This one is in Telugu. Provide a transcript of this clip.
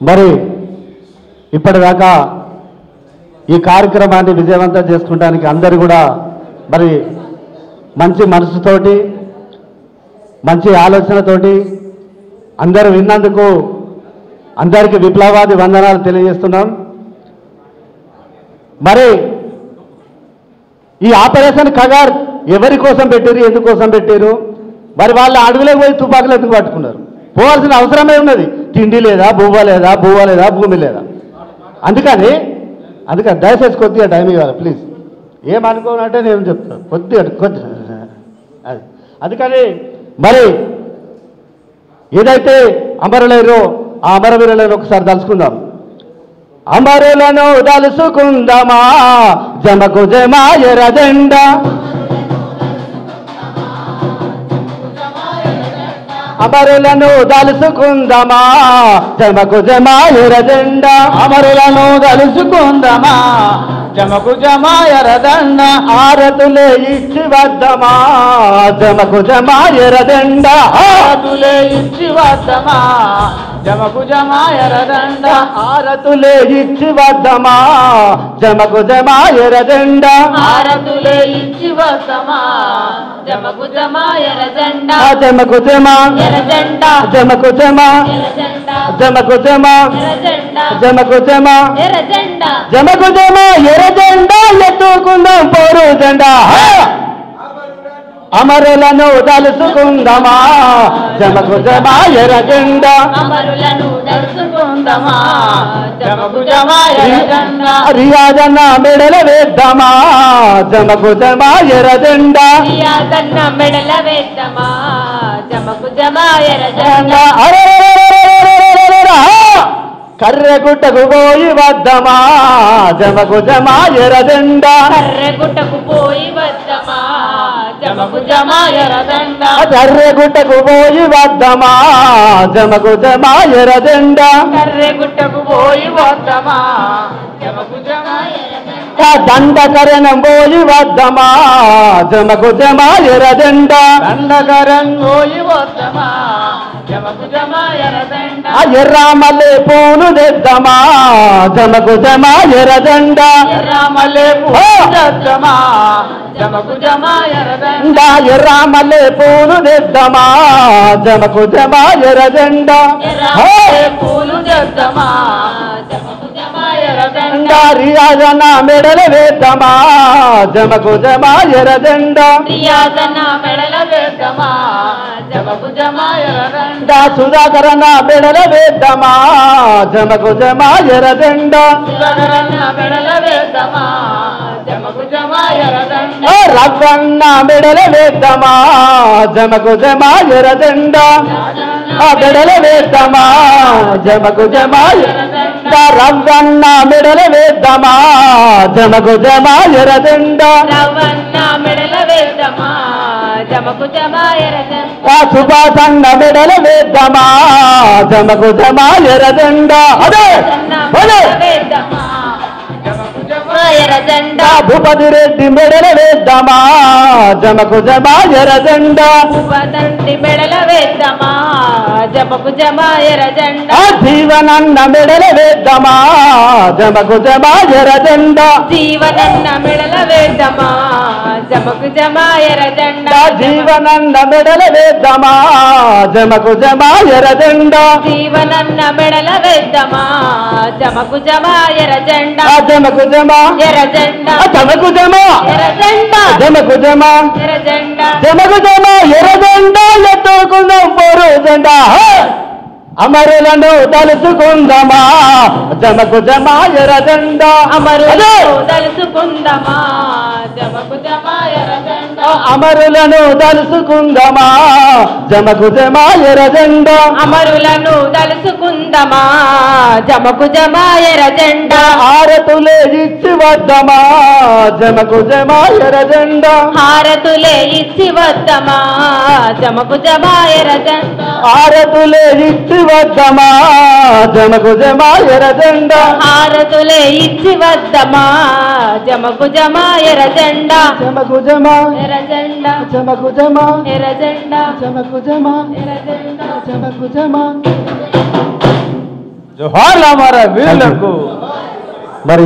మరి ఇప్పటిదాకా ఈ కార్యక్రమాన్ని విజయవంతం చేసుకోవడానికి అందరూ కూడా మరి మంచి మనసుతోటి మంచి ఆలోచనతోటి అందరూ విన్నందుకు అందరికీ విప్లవాది వందనాలు తెలియజేస్తున్నాం. మరి ఈ ఆపరేషన్ కగార్ ఎవరి కోసం పెట్టారు, ఎందుకోసం పెట్టారు? మరి వాళ్ళు అడవిలోకి పోయి తుపాకులు ఎందుకు పట్టుకున్నారు? పోవాల్సిన అవసరమే ఉన్నది. తిండి లేదా, బువ్వ లేదా, భూమి లేదా. అందుకని దయచేసి కొద్దిగా టైం ఇవ్వాలి ప్లీజ్. ఏమనుకోనంటే నేను చెప్తాను కొద్దిగా అందుకని మరి ఏదైతే అమరులైరో ఆ అమరవీరులను ఒకసారి తలుచుకుందాం. అమరులను తలుసుకుందామా, జమకు జమా ఎర్రజెండా. అమరులను తలుసుకుందామా, జమకు జమా ఎర్రజెండా. అమరులను తలుసుకుందామా, జమకు జమా ఎర్రజెండ. ఆరతులే ఇచ్చి వద్దమా, జమకు జమా ఎర్రజెండా. ఆరతులే ఇచ్చి వద్దమా, జమకు జమా ఎర్రజెండ. ఆరతులే ఇచ్చి వద్దమా, జమకు జమా ఎర్రజెండా. ఆరతులే ఇచ్చి వద్దమా, జమకు జమా ఎర్రజెండ. జమకు జమా ఎర్రజెండ, జమకు జమా ఎర్రజెండ, జమకు జమా ఎర్రజెండ, జమకు జమా ఎర్రజెండ. జమకు జమా ఎర్రజెండా. ఎత్తుకుందాం పోరు జెండా. అమరులను తలుసుకుందామా, జమకు జమా ఎర్రజెండా. అమరులను తలుసుకుందామా, జమకు జమా ఎర్రజెండ. రియాజన్న మెడల వేద్దామా, జమకు జమా ఎర్రజెండా. రియాజన్న మెడల వేద్దామా, జమకు జమా ఎర్రజెండ. కర్రెగుట్టకు పోయి వద్దమా, జమకు జమా ఎర్రజెండా. కర్రెగుట్టకు పోయి వద్దమా, జమకు జమా ఎర్రజెండ. కర్రెగుట్టకు పోయి వద్దమా, జమకు జమా ఎర్రజెండా. కర్రెగుట్టకు పోయి వద్దమా, జమకు జమా ఎర్రజెండ. దండకరణం పోయి వద్దమా, జమకు జమా ఎర్రజెండా. దండకరం పోయి వద్దమా, జమకు జమా ఎర్రజెండ. ఎర్రమల్లె పూలు తెద్దమా, జమకు జమా ఎర్రజెండా. ఎర్రమల్లె పూలు తెద్దమా, జమకు జమా ఎర్రజెండ. ఎర్రమల్లె పూలు తెద్దమా, జమకు జమా ఎర్రజెండా. ఎర్రమల్లె పూలు తెద్దమా, జమకు జమా ఎర్రజెండ. రియాజన మెడల వేద్దామా, జమకు జమా ఎర్రజెండా. రియాజన మెడల వేద్దామా, జమకు జమా ఎర్రజెండ. సుధాకరణ మెడల వేద్దామా, జమకు జమా ఎర్రజెండా. సుధాకరణ మెడల వేద్దామా, జమకు జమా ఎర్రజెండ. రవ్వన్న మెడల వేద్దామా, జమకు జమా ఎర్రజెండా. మెడల వేద్దామా, జమకు జమా ఎర్రజెండా. రవ్వన్న మెడల వేద్దామా, జమకు జమా ఎర్రజెండా. రవ్వన్న మెడల వేద్దామా, జమకు జమా ఎర్రజెండ. సుభాసన్న మెడల వేద్దామా, జమకు జమా ఎర్రజెండా. అదే వేద్దామా, జమకు జమా ఎర్రజెండ. భూపతి రెడ్డి మెడల వేద్దామా, జమకు జమా ఎర్రజెండా. భూపతి మెడల వేద్దామా, జమకు జమా ఎర్రజెండ. జీవనన్న మెడల వేద్దామా, జమకు జమా ఎర్రజెండా. జీవనన్న మెడల వేద్దామా, జమకు జమా ఎర్రజెండ. జీవనన్న మెడల వేద్దామా, జమకు జమా ఎర్రజెండా. జీవనన్న మెడల వేద్దామా, జమకు జమా ఎర్రజెండ. జమకు జమా ఎర్రజెండ, జమకు జమా ఎర్రజెండ, జమకు జమా ఎర్రజెండ. జమకు జమా ఎర్రజెండా. ఎత్తుకుందాం పోరు జెండా. అమరులను తలుసుకుందామా, జమకు జమా ఎర్రజెండా. అమరులను తలుసుకుందామా, జమకు జమా ఎర్రజెండ. అమరులను తలుసుకుందామా, జమకు జమా ఎర్రజెండా. అమరులను తలుసుకుందామా, జమకు జమా ఎర్రజెండ. ఆరతులే ఇచ్చి వద్దమా, జమకు జమా ఎర్రజెండా. హారతులే ఇచ్చి వద్దమా, జమకు జమా ఎర్రజెండ. ఆరతులే ఇచ్చి వద్దమా, జమకు జమా ఎర్రజెండా. హారతులే ఇచ్చి వద్దమా, జమకు జమా ఎర్రజెండ. జమకు జమా ఎర్రజెండ, జమకు జమా ఎర్రజెండ, జమకు జమా ఎర్రజెండ. జమకు జమా. జోహార్లు అమర వీరులకు. మరి